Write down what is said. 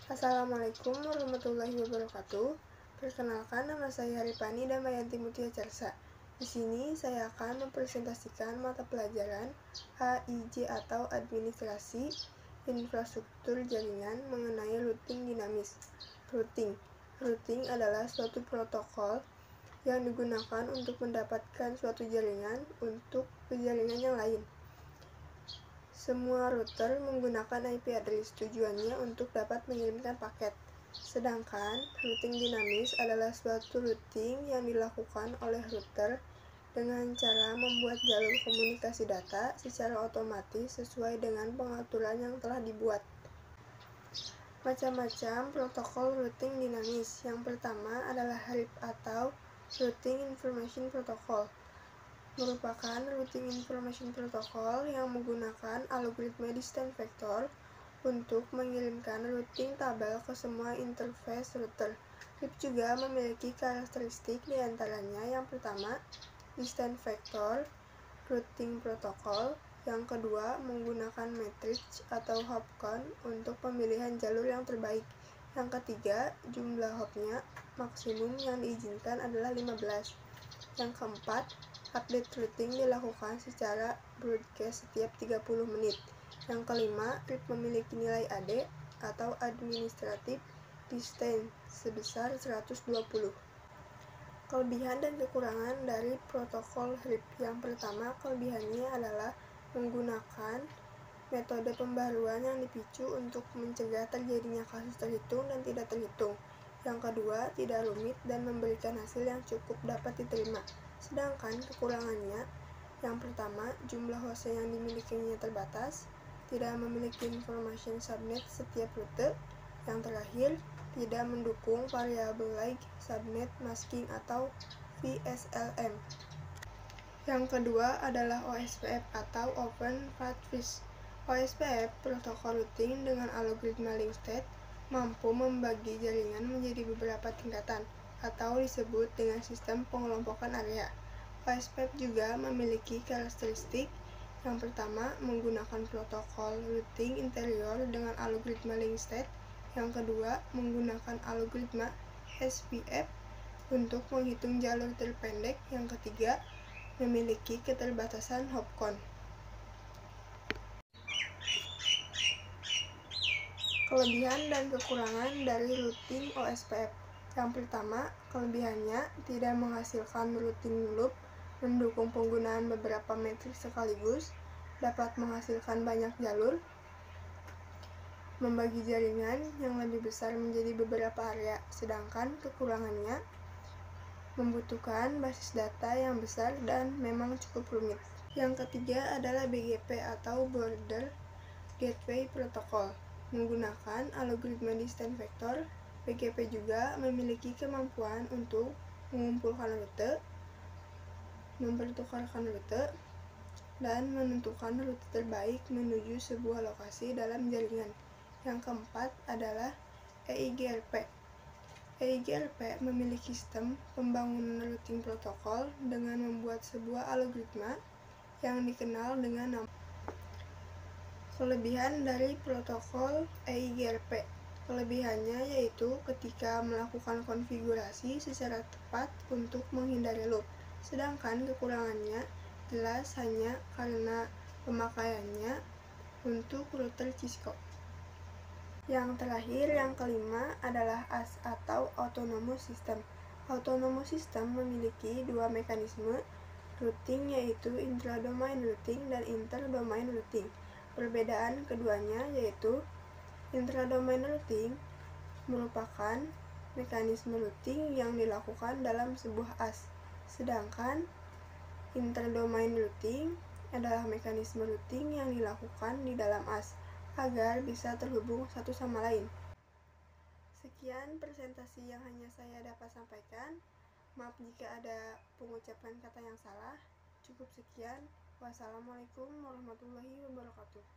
Assalamualaikum warahmatullahi wabarakatuh. Perkenalkan, nama saya Ripani Damayanti Mutia Carsa. Di sini saya akan mempresentasikan mata pelajaran AIJ atau Administrasi Infrastruktur Jaringan mengenai routing dinamis. Routing adalah suatu protokol yang digunakan untuk mendapatkan suatu jaringan untuk ke jaringan yang lain. Semua router menggunakan IP address, tujuannya untuk dapat mengirimkan paket. Sedangkan routing dinamis adalah suatu routing yang dilakukan oleh router dengan cara membuat jalur komunikasi data secara otomatis sesuai dengan pengaturan yang telah dibuat. Macam-macam protokol routing dinamis. Yang pertama adalah RIP atau Routing Information Protocol. Merupakan routing information protocol yang menggunakan algoritma distance vector untuk mengirimkan routing tabel ke semua interface router. RIP juga memiliki karakteristik diantaranya yang pertama, distance vector routing protocol, yang kedua menggunakan matrix atau hop count untuk pemilihan jalur yang terbaik, yang ketiga jumlah hopnya maksimum yang diizinkan adalah 15, yang keempat update routing dilakukan secara broadcast setiap 30 menit. Yang kelima, RIP memiliki nilai AD atau Administrative Distance sebesar 120. Kelebihan dan kekurangan dari protokol RIP. Yang pertama, kelebihannya adalah menggunakan metode pembaruan yang dipicu untuk mencegah terjadinya kasus terhitung dan tidak terhitung. Yang kedua, tidak rumit dan memberikan hasil yang cukup dapat diterima. Sedangkan kekurangannya, yang pertama, jumlah host yang dimilikinya terbatas, tidak memiliki information subnet setiap rute, yang terakhir, tidak mendukung variabel like subnet masking atau VSLM. Yang kedua adalah OSPF atau Open Path First. OSPF, protokol routing dengan algoritma link state, mampu membagi jaringan menjadi beberapa tingkatan, atau disebut dengan sistem pengelompokan area. OSPF juga memiliki karakteristik. Yang pertama, menggunakan protokol routing interior dengan algoritma link state. Yang kedua, menggunakan algoritma SPF untuk menghitung jalur terpendek. Yang ketiga, memiliki keterbatasan hop count. Kelebihan dan kekurangan dari routing OSPF. Yang pertama, kelebihannya tidak menghasilkan routing loop, mendukung penggunaan beberapa matriks sekaligus, dapat menghasilkan banyak jalur, membagi jaringan yang lebih besar menjadi beberapa area. Sedangkan kekurangannya membutuhkan basis data yang besar dan memang cukup rumit. Yang ketiga adalah BGP atau Border Gateway Protocol. Menggunakan algoritma distance vector, BGP juga memiliki kemampuan untuk mengumpulkan rute, mempertukarkan rute, dan menentukan rute terbaik menuju sebuah lokasi dalam jaringan. Yang keempat adalah EIGRP. EIGRP memiliki sistem pembangunan routing protokol dengan membuat sebuah algoritma yang dikenal dengan nama. Kelebihan dari protokol EIGRP. Kelebihannya yaitu ketika melakukan konfigurasi secara tepat untuk menghindari loop. Sedangkan kekurangannya jelas hanya karena pemakaiannya untuk router Cisco. Yang terakhir, yang kelima adalah AS atau Autonomous System. Autonomous System memiliki dua mekanisme routing yaitu intra-domain routing dan inter-domain routing. Perbedaan keduanya yaitu intra-domain routing merupakan mekanisme routing yang dilakukan dalam sebuah AS, sedangkan inter-domain routing adalah mekanisme routing yang dilakukan di dalam AS agar bisa terhubung satu sama lain. Sekian presentasi yang hanya saya dapat sampaikan. Maaf jika ada pengucapan kata yang salah. Cukup sekian. Wassalamualaikum warahmatullahi wabarakatuh.